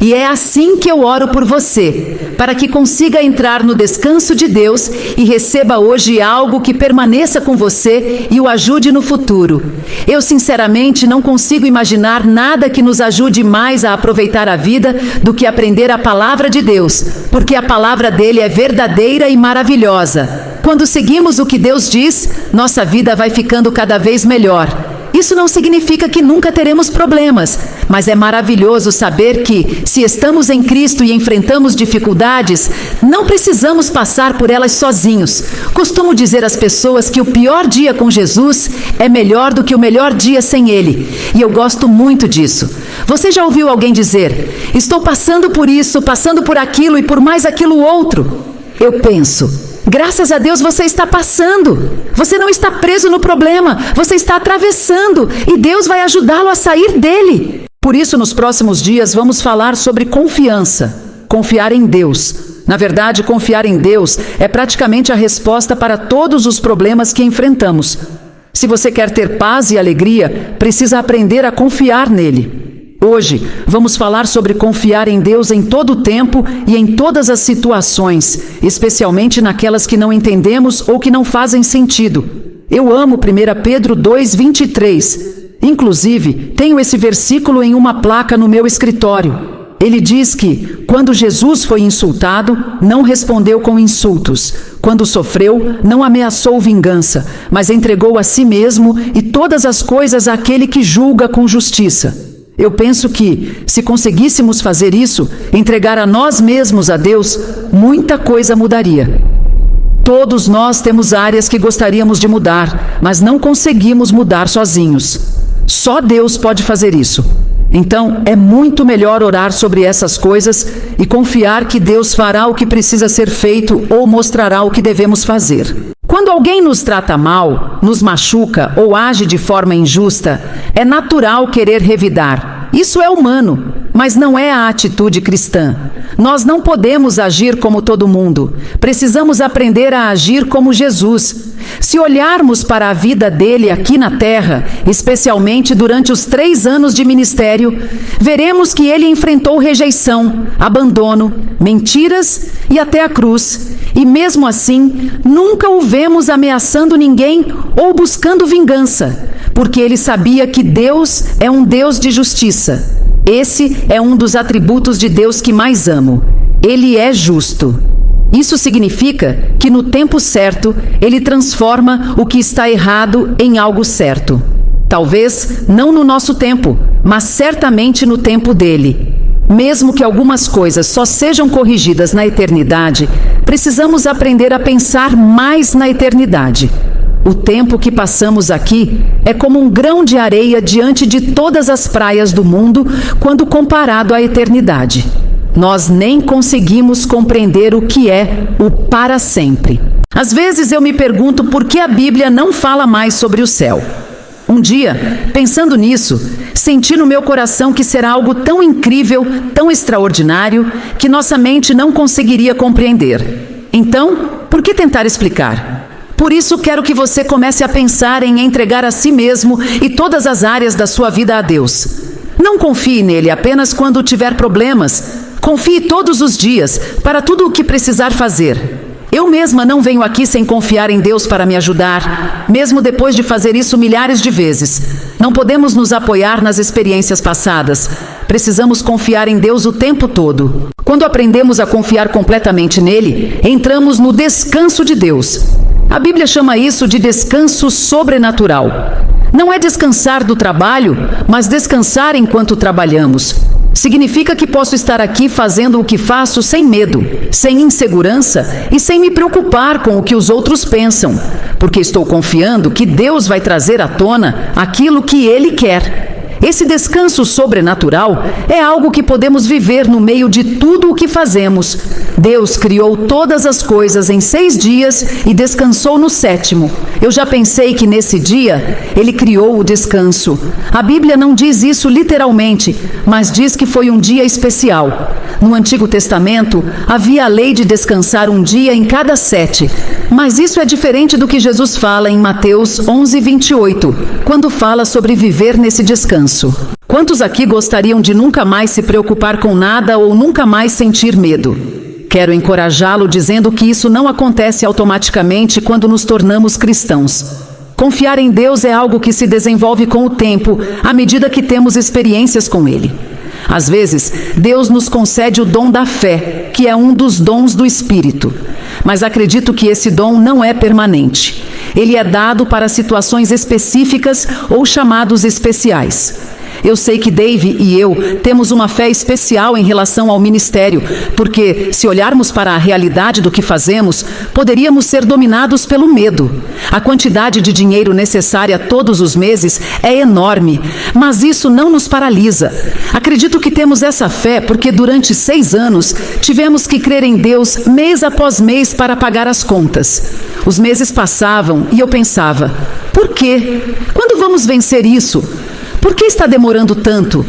E é assim que eu oro por você, para que consiga entrar no descanso de Deus e receba hoje algo que permaneça com você e o ajude no futuro. Eu sinceramente não consigo imaginar nada que nos ajude mais a aproveitar a vida do que aprender a palavra de Deus, porque a palavra dele é verdadeira e maravilhosa. Quando seguimos o que Deus diz, nossa vida vai ficando cada vez melhor. Isso não significa que nunca teremos problemas, mas é maravilhoso saber que, se estamos em Cristo e enfrentamos dificuldades, não precisamos passar por elas sozinhos. Costumo dizer às pessoas que o pior dia com Jesus é melhor do que o melhor dia sem Ele, e eu gosto muito disso. Você já ouviu alguém dizer: estou passando por isso, passando por aquilo e por mais aquilo outro? Eu penso: graças a Deus você está passando. Você não está preso no problema, você está atravessando e Deus vai ajudá-lo a sair dele. Por isso, nos próximos dias, vamos falar sobre confiança. Confiar em Deus. Na verdade, confiar em Deus é praticamente a resposta para todos os problemas que enfrentamos. Se você quer ter paz e alegria, precisa aprender a confiar nele. Hoje, vamos falar sobre confiar em Deus em todo o tempo e em todas as situações, especialmente naquelas que não entendemos ou que não fazem sentido. Eu amo 1 Pedro 2:23. Inclusive, tenho esse versículo em uma placa no meu escritório. Ele diz que, quando Jesus foi insultado, não respondeu com insultos. Quando sofreu, não ameaçou vingança, mas entregou a si mesmo e todas as coisas àquele que julga com justiça. Eu penso que, se conseguíssemos fazer isso, entregar a nós mesmos a Deus, muita coisa mudaria. Todos nós temos áreas que gostaríamos de mudar, mas não conseguimos mudar sozinhos. Só Deus pode fazer isso. Então, é muito melhor orar sobre essas coisas e confiar que Deus fará o que precisa ser feito ou mostrará o que devemos fazer. Quando alguém nos trata mal, nos machuca ou age de forma injusta, é natural querer revidar. Isso é humano, mas não é a atitude cristã. Nós não podemos agir como todo mundo. Precisamos aprender a agir como Jesus. Se olharmos para a vida dele aqui na terra, especialmente durante os 3 anos de ministério, veremos que ele enfrentou rejeição, abandono, mentiras e até a cruz. E mesmo assim, nunca o vemos ameaçando ninguém ou buscando vingança, porque ele sabia que Deus é um Deus de justiça. Esse é um dos atributos de Deus que mais amo. Ele é justo. Isso significa que no tempo certo, ele transforma o que está errado em algo certo. Talvez não no nosso tempo, mas certamente no tempo dele. Mesmo que algumas coisas só sejam corrigidas na eternidade, precisamos aprender a pensar mais na eternidade. O tempo que passamos aqui é como um grão de areia diante de todas as praias do mundo quando comparado à eternidade. Nós nem conseguimos compreender o que é o para sempre. Às vezes eu me pergunto por que a Bíblia não fala mais sobre o céu. Um dia, pensando nisso, senti no meu coração que será algo tão incrível, tão extraordinário, que nossa mente não conseguiria compreender. Então, por que tentar explicar? Por isso, quero que você comece a pensar em entregar a si mesmo e todas as áreas da sua vida a Deus. Não confie nele apenas quando tiver problemas. Confie todos os dias, para tudo o que precisar fazer. Eu mesma não venho aqui sem confiar em Deus para me ajudar, mesmo depois de fazer isso milhares de vezes. Não podemos nos apoiar nas experiências passadas. Precisamos confiar em Deus o tempo todo. Quando aprendemos a confiar completamente nele, entramos no descanso de Deus. A Bíblia chama isso de descanso sobrenatural. Não é descansar do trabalho, mas descansar enquanto trabalhamos. Significa que posso estar aqui fazendo o que faço sem medo, sem insegurança e sem me preocupar com o que os outros pensam, porque estou confiando que Deus vai trazer à tona aquilo que Ele quer. Esse descanso sobrenatural é algo que podemos viver no meio de tudo o que fazemos. Deus criou todas as coisas em 6 dias e descansou no 7º. Eu já pensei que nesse dia Ele criou o descanso. A Bíblia não diz isso literalmente, mas diz que foi um dia especial. No Antigo Testamento, havia a lei de descansar um dia em cada 7. Mas isso é diferente do que Jesus fala em Mateus 11:28, quando fala sobre viver nesse descanso. descanso. Quantos aqui gostariam de nunca mais se preocupar com nada ou nunca mais sentir medo? Quero encorajá-lo dizendo que isso não acontece automaticamente quando nos tornamos cristãos. Confiar em Deus é algo que se desenvolve com o tempo, à medida que temos experiências com Ele. Às vezes, Deus nos concede o dom da fé, que é um dos dons do Espírito. Mas acredito que esse dom não é permanente. Ele é dado para situações específicas ou chamados especiais. Eu sei que Dave e eu temos uma fé especial em relação ao ministério, porque, se olharmos para a realidade do que fazemos, poderíamos ser dominados pelo medo. A quantidade de dinheiro necessária todos os meses é enorme, mas isso não nos paralisa. Acredito que temos essa fé porque durante 6 anos tivemos que crer em Deus mês após mês para pagar as contas. Os meses passavam e eu pensava, por quê? Quando vamos vencer isso? Por que está demorando tanto?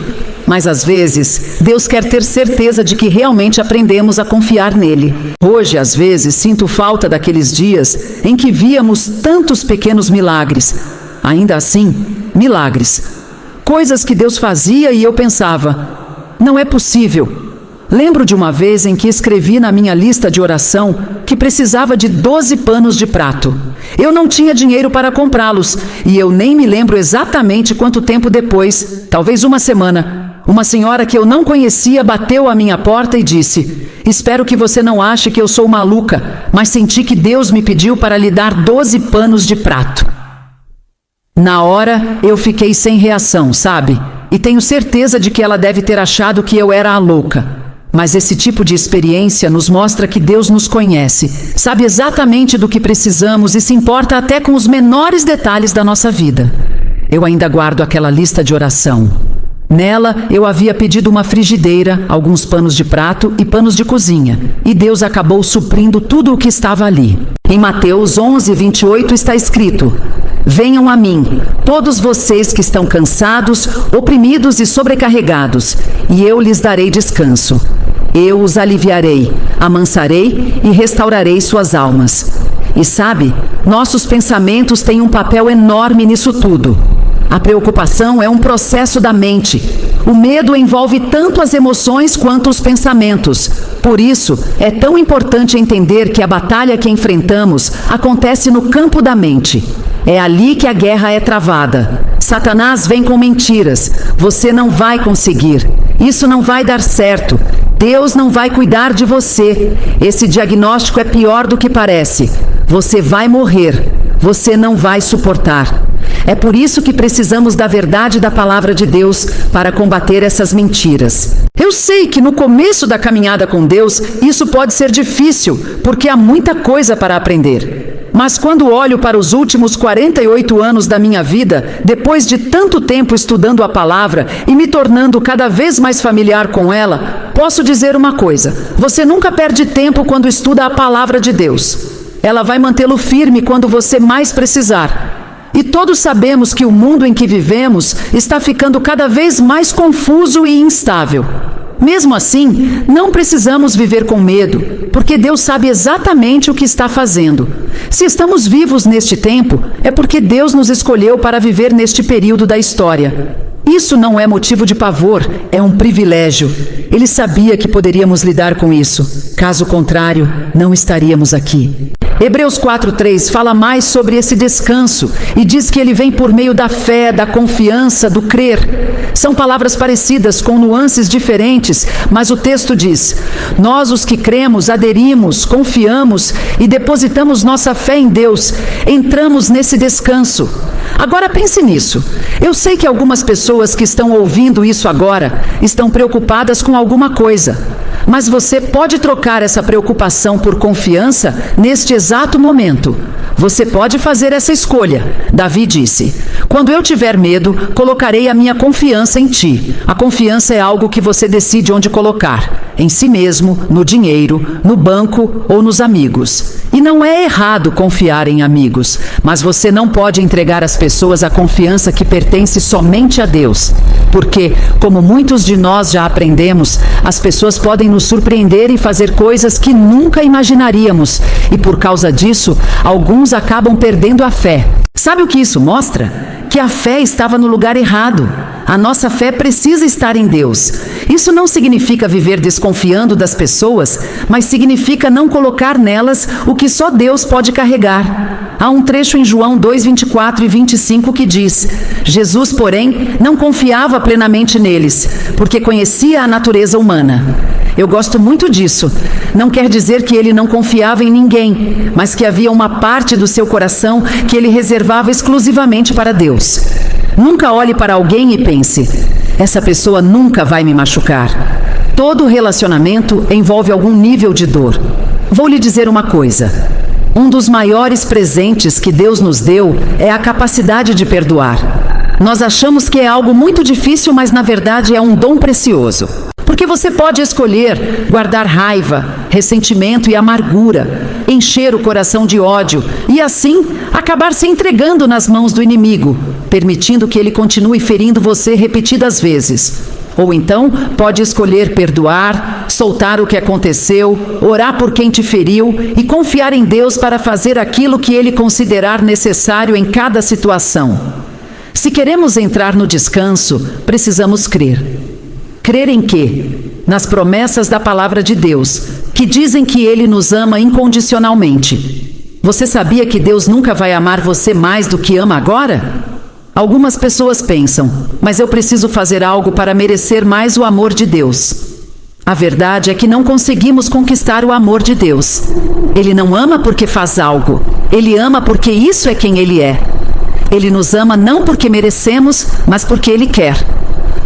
Mas às vezes, Deus quer ter certeza de que realmente aprendemos a confiar nele. Hoje, às vezes, sinto falta daqueles dias em que víamos tantos pequenos milagres. Ainda assim, milagres. Coisas que Deus fazia e eu pensava, não é possível. Lembro de uma vez em que escrevi na minha lista de oração que precisava de 12 panos de prato. Eu não tinha dinheiro para comprá-los e eu nem me lembro exatamente quanto tempo depois, talvez uma semana, uma senhora que eu não conhecia bateu à minha porta e disse, espero que você não ache que eu sou maluca, mas senti que Deus me pediu para lhe dar 12 panos de prato. Na hora, eu fiquei sem reação, sabe? E tenho certeza de que ela deve ter achado que eu era a louca. Mas esse tipo de experiência nos mostra que Deus nos conhece, sabe exatamente do que precisamos e se importa até com os menores detalhes da nossa vida. Eu ainda guardo aquela lista de oração. Nela, eu havia pedido uma frigideira, alguns panos de prato e panos de cozinha. E Deus acabou suprindo tudo o que estava ali. Em Mateus 11:28 está escrito, venham a mim, todos vocês que estão cansados, oprimidos e sobrecarregados, e eu lhes darei descanso. Eu os aliviarei, amansarei e restaurarei suas almas. E sabe, nossos pensamentos têm um papel enorme nisso tudo. A preocupação é um processo da mente. O medo envolve tanto as emoções quanto os pensamentos. Por isso, é tão importante entender que a batalha que enfrentamos acontece no campo da mente. É ali que a guerra é travada. Satanás vem com mentiras. Você não vai conseguir. Isso não vai dar certo. Deus não vai cuidar de você. Esse diagnóstico é pior do que parece. Você vai morrer. Você não vai suportar. É por isso que precisamos da verdade da palavra de Deus para combater essas mentiras. Eu sei que no começo da caminhada com Deus, isso pode ser difícil, porque há muita coisa para aprender. Mas quando olho para os últimos 48 anos da minha vida, depois de tanto tempo estudando a palavra e me tornando cada vez mais familiar com ela, posso dizer uma coisa: você nunca perde tempo quando estuda a palavra de Deus. Ela vai mantê-lo firme quando você mais precisar. E todos sabemos que o mundo em que vivemos está ficando cada vez mais confuso e instável. Mesmo assim, não precisamos viver com medo, porque Deus sabe exatamente o que está fazendo. Se estamos vivos neste tempo, é porque Deus nos escolheu para viver neste período da história. Isso não é motivo de pavor, é um privilégio. Ele sabia que poderíamos lidar com isso. Caso contrário, não estaríamos aqui. Hebreus 4:3 fala mais sobre esse descanso e diz que ele vem por meio da fé, da confiança, do crer. São palavras parecidas com nuances diferentes, mas o texto diz: nós os que cremos, aderimos, confiamos e depositamos nossa fé em Deus, entramos nesse descanso. Agora pense nisso. Eu sei que algumas pessoas que estão ouvindo isso agora estão preocupadas com alguma coisa. Mas você pode trocar essa preocupação por confiança neste exato momento. Você pode fazer essa escolha. Davi disse: quando eu tiver medo, colocarei a minha confiança em ti. A confiança é algo que você decide onde colocar. Em si mesmo, no dinheiro, no banco ou nos amigos. E não é errado confiar em amigos, mas você não pode entregar às pessoas a confiança que pertence somente a Deus. Porque, como muitos de nós já aprendemos, as pessoas podem nos surpreender e fazer coisas que nunca imaginaríamos. E por causa disso, alguns acabam perdendo a fé. Sabe o que isso mostra? Que a fé estava no lugar errado. a nossa fé precisa estar em Deus. Isso não significa viver desconfiando das pessoas, mas significa não colocar nelas o que só Deus pode carregar. Há um trecho em João 2:24 e 25 que diz: Jesus, porém, não confiava plenamente neles, porque conhecia a natureza humana. Eu gosto muito disso. Não quer dizer que ele não confiava em ninguém, mas que havia uma parte do seu coração que ele reservava exclusivamente para Deus. Nunca olhe para alguém e pense: essa pessoa nunca vai me machucar. Todo relacionamento envolve algum nível de dor. Vou lhe dizer uma coisa: um dos maiores presentes que Deus nos deu é a capacidade de perdoar. Nós achamos que é algo muito difícil, mas na verdade é um dom precioso. Porque você pode escolher guardar raiva, ressentimento e amargura, encher o coração de ódio e assim acabar se entregando nas mãos do inimigo, permitindo que ele continue ferindo você repetidas vezes. Ou então pode escolher perdoar, soltar o que aconteceu, orar por quem te feriu e confiar em Deus para fazer aquilo que ele considerar necessário em cada situação. Se queremos entrar no descanso, precisamos crer. Crer em quê? Nas promessas da palavra de Deus, que dizem que Ele nos ama incondicionalmente. Você sabia que Deus nunca vai amar você mais do que ama agora? Algumas pessoas pensam: mas eu preciso fazer algo para merecer mais o amor de Deus. A verdade é que não conseguimos conquistar o amor de Deus. Ele não ama porque faz algo. Ele ama porque isso é quem Ele é. Ele nos ama não porque merecemos, mas porque Ele quer.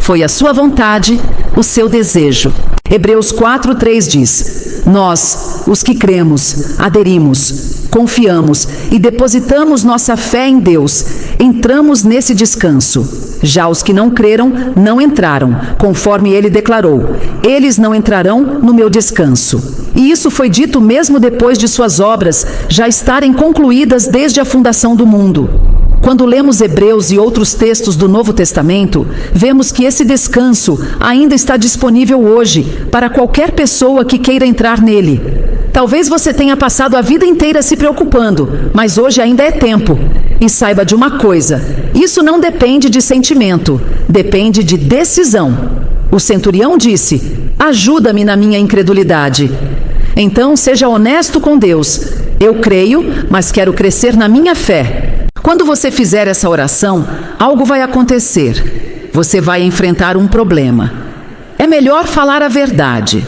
Foi a sua vontade, o seu desejo. Hebreus 4:3 diz: nós, os que cremos, aderimos, confiamos e depositamos nossa fé em Deus, entramos nesse descanso. Já os que não creram, não entraram, conforme ele declarou: eles não entrarão no meu descanso. E isso foi dito mesmo depois de suas obras já estarem concluídas desde a fundação do mundo. Quando lemos Hebreus e outros textos do Novo Testamento, vemos que esse descanso ainda está disponível hoje para qualquer pessoa que queira entrar nele. Talvez você tenha passado a vida inteira se preocupando, mas hoje ainda é tempo. E saiba de uma coisa: isso não depende de sentimento, depende de decisão. O centurião disse: ajuda-me na minha incredulidade. Então seja honesto com Deus. Eu creio, mas quero crescer na minha fé. Quando você fizer essa oração, algo vai acontecer. Você vai enfrentar um problema. É melhor falar a verdade.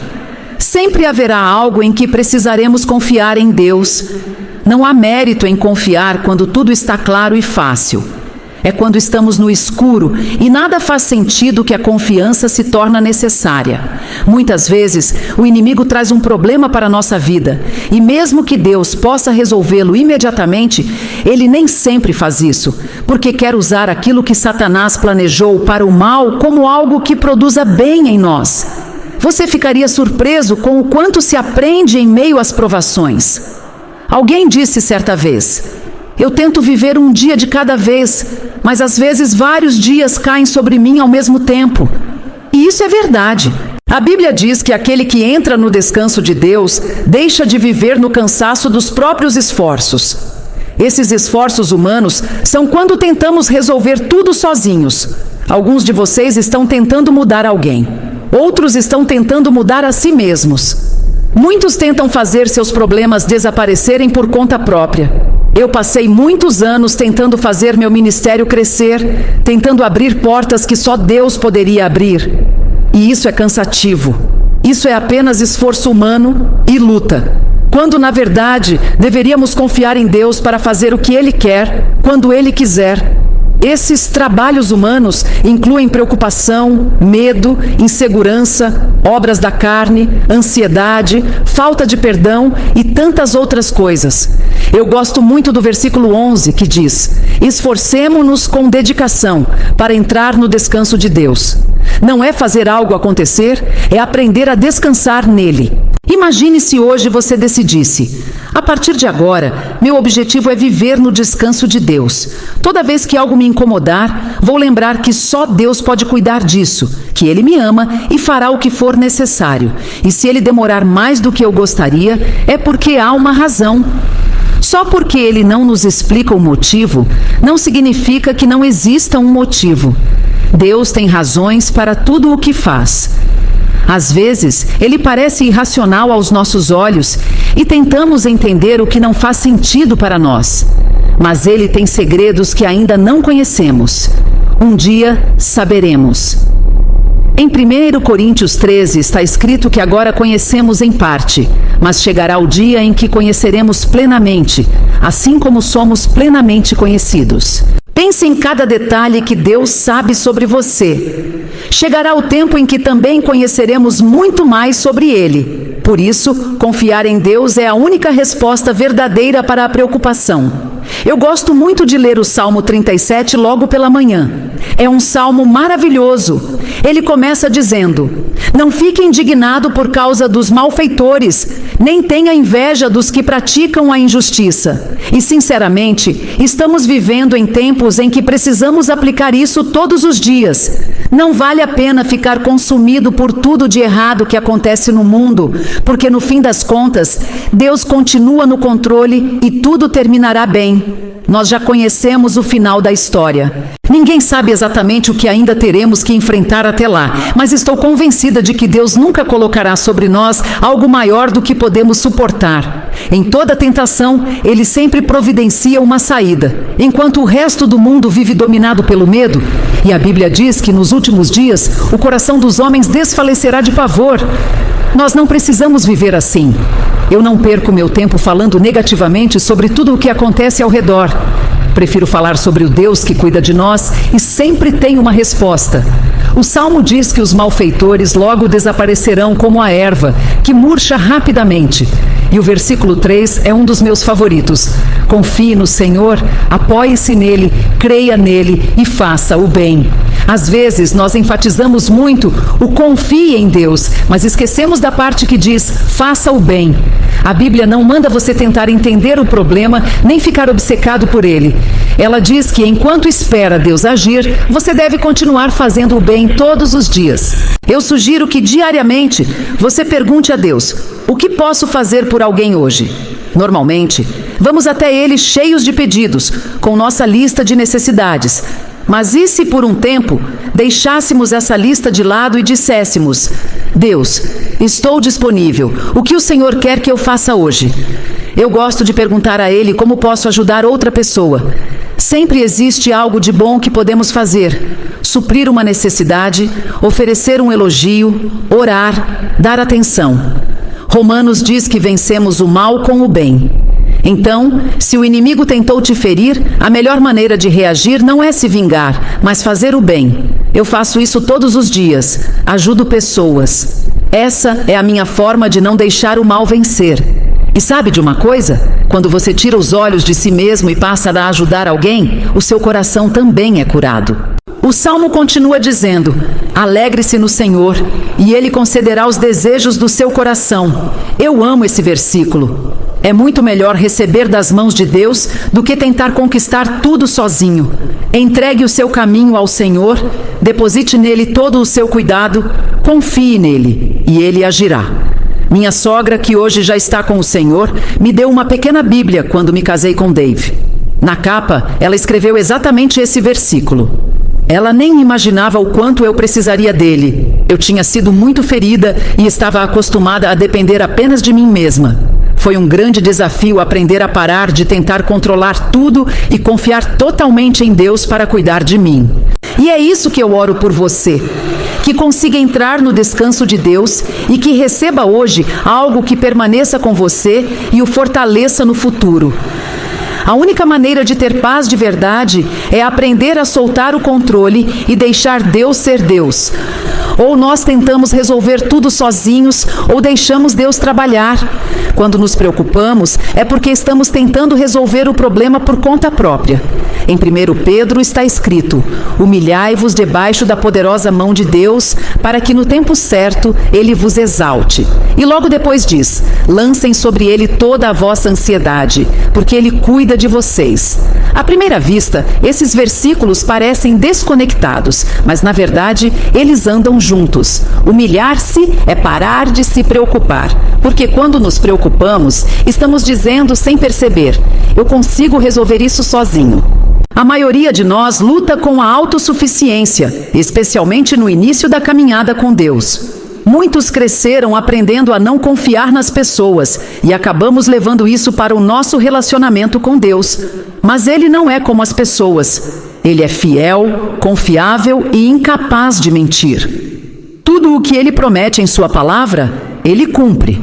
Sempre haverá algo em que precisaremos confiar em Deus. Não há mérito em confiar quando tudo está claro e fácil. É quando estamos no escuro e nada faz sentido que a confiança se torna necessária. Muitas vezes, o inimigo traz um problema para a nossa vida, e mesmo que Deus possa resolvê-lo imediatamente, ele nem sempre faz isso, porque quer usar aquilo que Satanás planejou para o mal como algo que produza bem em nós. Você ficaria surpreso com o quanto se aprende em meio às provações. Alguém disse certa vez: eu tento viver um dia de cada vez, mas às vezes vários dias caem sobre mim ao mesmo tempo. E isso é verdade. A Bíblia diz que aquele que entra no descanso de Deus deixa de viver no cansaço dos próprios esforços. Esses esforços humanos são quando tentamos resolver tudo sozinhos. Alguns de vocês estão tentando mudar alguém. Outros estão tentando mudar a si mesmos. Muitos tentam fazer seus problemas desaparecerem por conta própria. Eu passei muitos anos tentando fazer meu ministério crescer, tentando abrir portas que só Deus poderia abrir. E isso é cansativo. Isso é apenas esforço humano e luta. Quando, na verdade, deveríamos confiar em Deus para fazer o que Ele quer, quando Ele quiser. Esses trabalhos humanos incluem preocupação, medo, insegurança, obras da carne, ansiedade, falta de perdão e tantas outras coisas. Eu gosto muito do versículo 11 que diz: esforcemo-nos com dedicação para entrar no descanso de Deus. Não é fazer algo acontecer, é aprender a descansar nele. Imagine se hoje você decidisse: a partir de agora, meu objetivo é viver no descanso de Deus. Toda vez que algo me incomodar, vou lembrar que só Deus pode cuidar disso, que Ele me ama e fará o que for necessário. E se Ele demorar mais do que eu gostaria, é porque há uma razão. Só porque ele não nos explica o motivo, não significa que não exista um motivo. Deus tem razões para tudo o que faz. Às vezes, ele parece irracional aos nossos olhos e tentamos entender o que não faz sentido para nós. Mas ele tem segredos que ainda não conhecemos. Um dia saberemos. Em 1 Coríntios 13 está escrito que agora conhecemos em parte, mas chegará o dia em que conheceremos plenamente, assim como somos plenamente conhecidos. Pense em cada detalhe que Deus sabe sobre você. Chegará o tempo em que também conheceremos muito mais sobre Ele. Por isso, confiar em Deus é a única resposta verdadeira para a preocupação. Eu gosto muito de ler o Salmo 37 logo pela manhã. É um salmo maravilhoso. Ele começa dizendo: não fique indignado por causa dos malfeitores, nem tenha inveja dos que praticam a injustiça. E, sinceramente, estamos vivendo em tempos em que precisamos aplicar isso todos os dias. Não vale a pena ficar consumido por tudo de errado que acontece no mundo, porque no fim das contas, Deus continua no controle e tudo terminará bem. Nós já conhecemos o final da história. Ninguém sabe exatamente o que ainda teremos que enfrentar até lá, mas estou convencida de que Deus nunca colocará sobre nós algo maior do que podemos suportar. Em toda tentação, Ele sempre providencia uma saída, enquanto o resto do mundo vive dominado pelo medo. E a Bíblia diz que nos últimos dias, o coração dos homens desfalecerá de pavor. Nós não precisamos viver assim. Eu não perco meu tempo falando negativamente sobre tudo o que acontece ao redor. Prefiro falar sobre o Deus que cuida de nós e sempre tem uma resposta. O Salmo diz que os malfeitores logo desaparecerão como a erva, que murcha rapidamente. E o versículo 3 é um dos meus favoritos. Confie no Senhor, apoie-se nele, creia nele e faça o bem. Às vezes, nós enfatizamos muito o confie em Deus, mas esquecemos da parte que diz, faça o bem. A Bíblia não manda você tentar entender o problema, nem ficar obcecado por ele. Ela diz que enquanto espera Deus agir, você deve continuar fazendo o bem todos os dias. Eu sugiro que diariamente você pergunte a Deus, o que posso fazer por alguém hoje? Normalmente, vamos até Ele cheios de pedidos, com nossa lista de necessidades. Mas e se por um tempo deixássemos essa lista de lado e disséssemos, Deus, estou disponível, o que o Senhor quer que eu faça hoje? Eu gosto de perguntar a Ele como posso ajudar outra pessoa. Sempre existe algo de bom que podemos fazer. Suprir uma necessidade, oferecer um elogio, orar, dar atenção. Romanos diz que vencemos o mal com o bem. Então, se o inimigo tentou te ferir, a melhor maneira de reagir não é se vingar, mas fazer o bem. Eu faço isso todos os dias. Ajudo pessoas. Essa é a minha forma de não deixar o mal vencer. E sabe de uma coisa? Quando você tira os olhos de si mesmo e passa a ajudar alguém, o seu coração também é curado. O Salmo continua dizendo, alegre-se no Senhor, e Ele concederá os desejos do seu coração. Eu amo esse versículo. É muito melhor receber das mãos de Deus do que tentar conquistar tudo sozinho. Entregue o seu caminho ao Senhor, deposite nele todo o seu cuidado, confie nele, e Ele agirá. Minha sogra, que hoje já está com o Senhor, me deu uma pequena Bíblia quando me casei com Dave. Na capa, ela escreveu exatamente esse versículo. Ela nem imaginava o quanto eu precisaria dele. Eu tinha sido muito ferida e estava acostumada a depender apenas de mim mesma. Foi um grande desafio aprender a parar de tentar controlar tudo e confiar totalmente em Deus para cuidar de mim. E é isso que eu oro por você. Que consiga entrar no descanso de Deus e que receba hoje algo que permaneça com você e o fortaleça no futuro. A única maneira de ter paz de verdade é aprender a soltar o controle e deixar Deus ser Deus. Ou nós tentamos resolver tudo sozinhos, ou deixamos Deus trabalhar. Quando nos preocupamos, é porque estamos tentando resolver o problema por conta própria. Em 1 Pedro está escrito, humilhai-vos debaixo da poderosa mão de Deus, para que no tempo certo Ele vos exalte. E logo depois diz, lancem sobre Ele toda a vossa ansiedade, porque Ele cuida vida de vocês. À primeira vista, esses versículos parecem desconectados, mas na verdade eles andam juntos. Humilhar-se é parar de se preocupar, porque quando nos preocupamos, estamos dizendo sem perceber: eu consigo resolver isso sozinho. A maioria de nós luta com a autossuficiência, especialmente no início da caminhada com Deus. Muitos cresceram aprendendo a não confiar nas pessoas e acabamos levando isso para o nosso relacionamento com Deus. Mas Ele não é como as pessoas. Ele é fiel, confiável e incapaz de mentir. Tudo o que Ele promete em Sua palavra, Ele cumpre.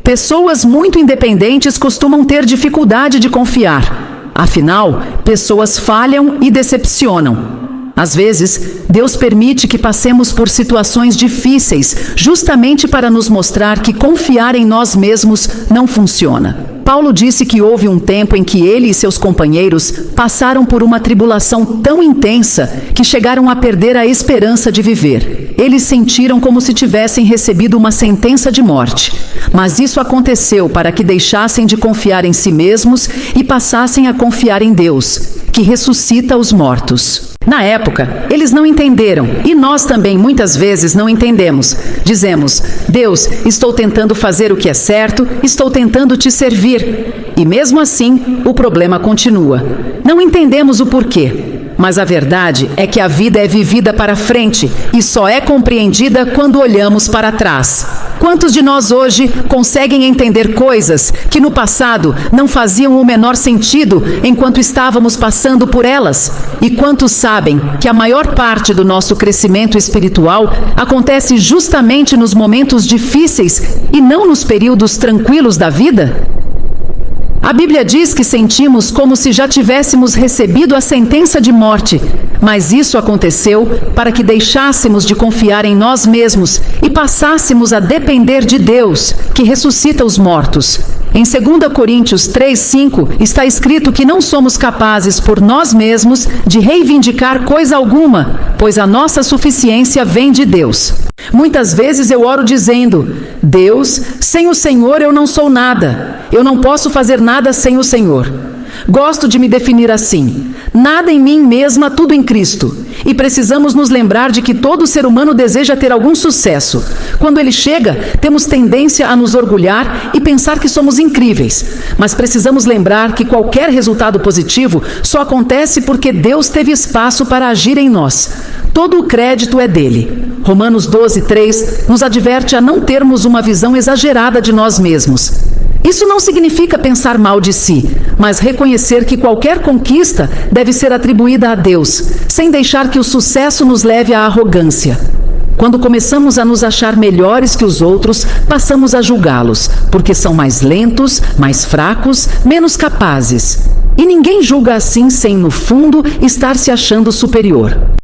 Pessoas muito independentes costumam ter dificuldade de confiar. Afinal, pessoas falham e decepcionam. Às vezes, Deus permite que passemos por situações difíceis, justamente para nos mostrar que confiar em nós mesmos não funciona. Paulo disse que houve um tempo em que ele e seus companheiros passaram por uma tribulação tão intensa que chegaram a perder a esperança de viver. Eles sentiram como se tivessem recebido uma sentença de morte. Mas isso aconteceu para que deixassem de confiar em si mesmos e passassem a confiar em Deus, que ressuscita os mortos. Na época, eles não entenderam, e nós também muitas vezes não entendemos. Dizemos: Deus, estou tentando fazer o que é certo, estou tentando te servir. E mesmo assim, o problema continua. Não entendemos o porquê. Mas a verdade é que a vida é vivida para frente e só é compreendida quando olhamos para trás. Quantos de nós hoje conseguem entender coisas que no passado não faziam o menor sentido enquanto estávamos passando por elas? E quantos sabem que a maior parte do nosso crescimento espiritual acontece justamente nos momentos difíceis e não nos períodos tranquilos da vida? A Bíblia diz que sentimos como se já tivéssemos recebido a sentença de morte, mas isso aconteceu para que deixássemos de confiar em nós mesmos e passássemos a depender de Deus, que ressuscita os mortos. Em 2 Coríntios 3:5 está escrito que não somos capazes por nós mesmos de reivindicar coisa alguma, pois a nossa suficiência vem de Deus. Muitas vezes eu oro dizendo: Deus, sem o Senhor eu não sou nada. Eu não posso fazer nada sem o Senhor. Gosto de me definir assim: nada em mim mesma, tudo em Cristo. E precisamos nos lembrar de que todo ser humano deseja ter algum sucesso. Quando ele chega, temos tendência a nos orgulhar e pensar que somos incríveis. Mas precisamos lembrar que qualquer resultado positivo só acontece porque Deus teve espaço para agir em nós. Todo o crédito é dele. Romanos 12:3 nos adverte a não termos uma visão exagerada de nós mesmos. Isso não significa pensar mal de si, mas reconhecer que qualquer conquista deve ser atribuída a Deus, sem deixar que o sucesso nos leve à arrogância. Quando começamos a nos achar melhores que os outros, passamos a julgá-los, porque são mais lentos, mais fracos, menos capazes. E ninguém julga assim sem, no fundo, estar se achando superior.